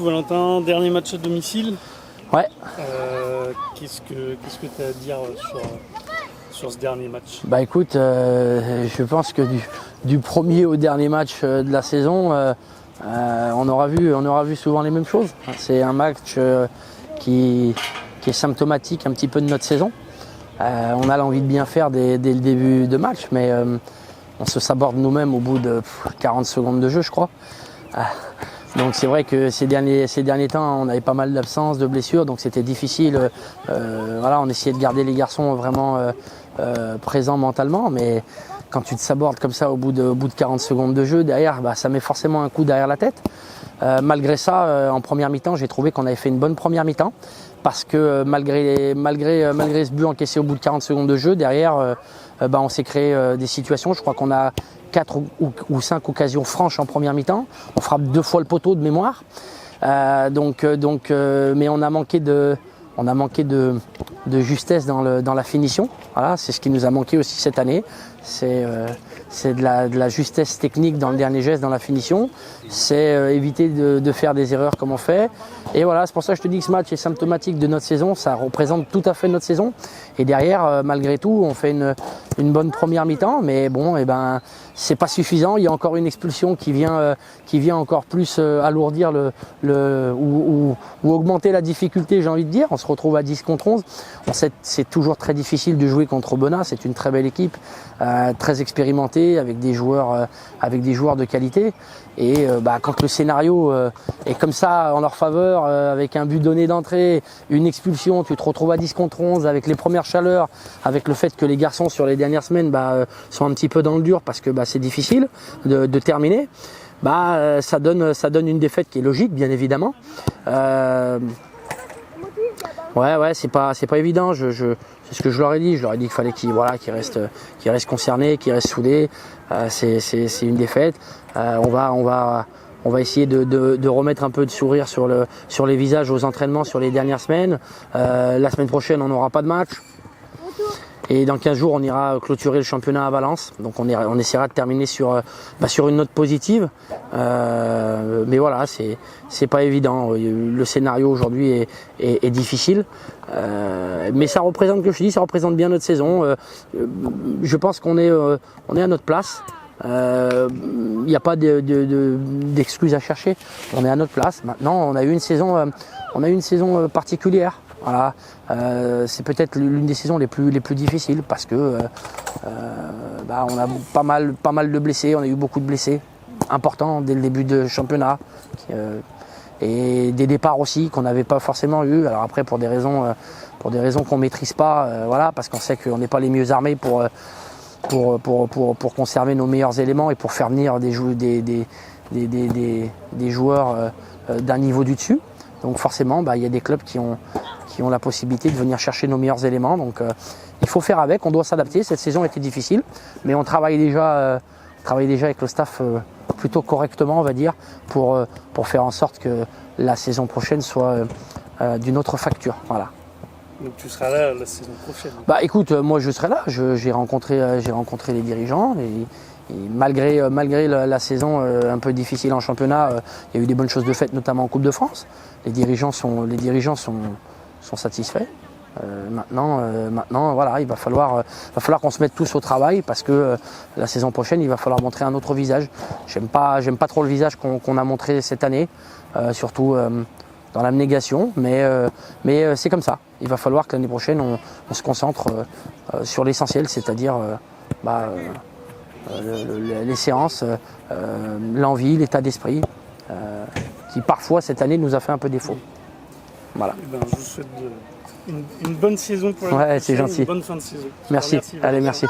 Valentin, dernier match à domicile. Ouais. Qu'est-ce que tu as à dire sur ce dernier match? Bah écoute, je pense que du premier au dernier match de la saison, on aura vu souvent les mêmes choses. C'est un match qui est symptomatique un petit peu de notre saison. On a l'envie de bien faire dès le début de match, mais on se saborde nous-mêmes au bout de 40 secondes de jeu, je crois. Donc c'est vrai que ces derniers temps, on avait pas mal d'absences, de blessures, donc c'était difficile. Voilà, on essayait de garder les garçons vraiment présents mentalement, mais quand tu te sabordes comme ça au bout de 40 secondes de jeu, derrière, bah, ça met forcément un coup derrière la tête. Malgré ça, en première mi-temps, j'ai trouvé qu'on avait fait une bonne première mi-temps, parce que malgré ce but encaissé au bout de 40 secondes de jeu, derrière, bah, on s'est créé des situations. Je crois qu'on a 4 ou 5 occasions franches en première mi-temps. On frappe 2 fois le poteau de mémoire. Mais on a manqué de justesse dans la finition. Voilà, c'est ce qui nous a manqué aussi cette année. C'est de la justesse technique dans le dernier geste, dans la finition. C'est éviter de faire des erreurs comme on fait. Et voilà, c'est pour ça que je te dis que ce match est symptomatique de notre saison. Ça représente tout à fait notre saison. Et derrière, malgré tout, on fait une bonne première mi-temps. Mais bon, c'est pas suffisant. Il y a encore une expulsion qui vient encore plus alourdir ou augmenter la difficulté, j'ai envie de dire. On se retrouve à 10 contre 11. C'est toujours très difficile de jouer contre Aubenas. C'est une très belle équipe, très expérimentée, avec des joueurs de qualité. Et quand le scénario est comme ça en leur faveur, avec un but donné d'entrée, une expulsion, tu te retrouves à 10 contre 11 avec les premières chaleurs, avec le fait que les garçons sur les dernières semaines sont un petit peu dans le dur parce que c'est difficile de terminer. Ça donne une défaite qui est logique, bien évidemment. Ouais, c'est pas évident. C'est ce que je leur ai dit. Je leur ai dit qu'il fallait qu'ils restent concernés, qu'ils restent soudés. C'est une défaite. On va essayer de remettre un peu de sourire sur les visages aux entraînements sur les dernières semaines. La semaine prochaine, on n'aura pas de match. Et dans 15 jours, on ira clôturer le championnat à Valence. Donc on essaiera de terminer sur une note positive. Mais voilà, c'est pas évident. Le scénario aujourd'hui est difficile. Mais ça représente, comme je te dis, ça représente bien notre saison. Je pense qu'on est à notre place. Il n'y a pas d'excuses à chercher. On est à notre place. Maintenant, on a eu une saison particulière. Voilà, c'est peut-être l'une des saisons les plus difficiles parce que on a pas mal de blessés, on a eu beaucoup de blessés importants dès le début de championnat et des départs aussi qu'on n'avait pas forcément eu. Alors après pour des raisons qu'on maîtrise pas, voilà, parce qu'on sait qu'on n'est pas les mieux armés pour conserver nos meilleurs éléments et pour faire venir des joueurs d'un niveau du dessus. Donc forcément, il y a des clubs qui ont la possibilité de venir chercher nos meilleurs éléments. Donc il faut faire avec, on doit s'adapter. Cette saison était difficile, mais on travaille déjà avec le staff plutôt correctement, on va dire, pour faire en sorte que la saison prochaine soit d'une autre facture. Voilà. Donc tu seras là la saison prochaine? Écoute, moi je serai là. J'ai rencontré les dirigeants et malgré la saison un peu difficile en championnat, il y a eu des bonnes choses de fait, notamment en Coupe de France. Les dirigeants sont satisfaits. Maintenant, voilà, il va falloir qu'on se mette tous au travail parce que la saison prochaine, il va falloir montrer un autre visage. J'aime pas trop le visage qu'on a montré cette année, surtout dans l'abnégation, mais c'est comme ça. Il va falloir que l'année prochaine, on se concentre sur l'essentiel, c'est-à-dire les séances, l'envie, l'état d'esprit, qui parfois cette année nous a fait un peu défaut. Voilà. Je vous souhaite une bonne saison pour la prochaine, c'est gentil. Une bonne fin de saison. Merci. Allez, merci.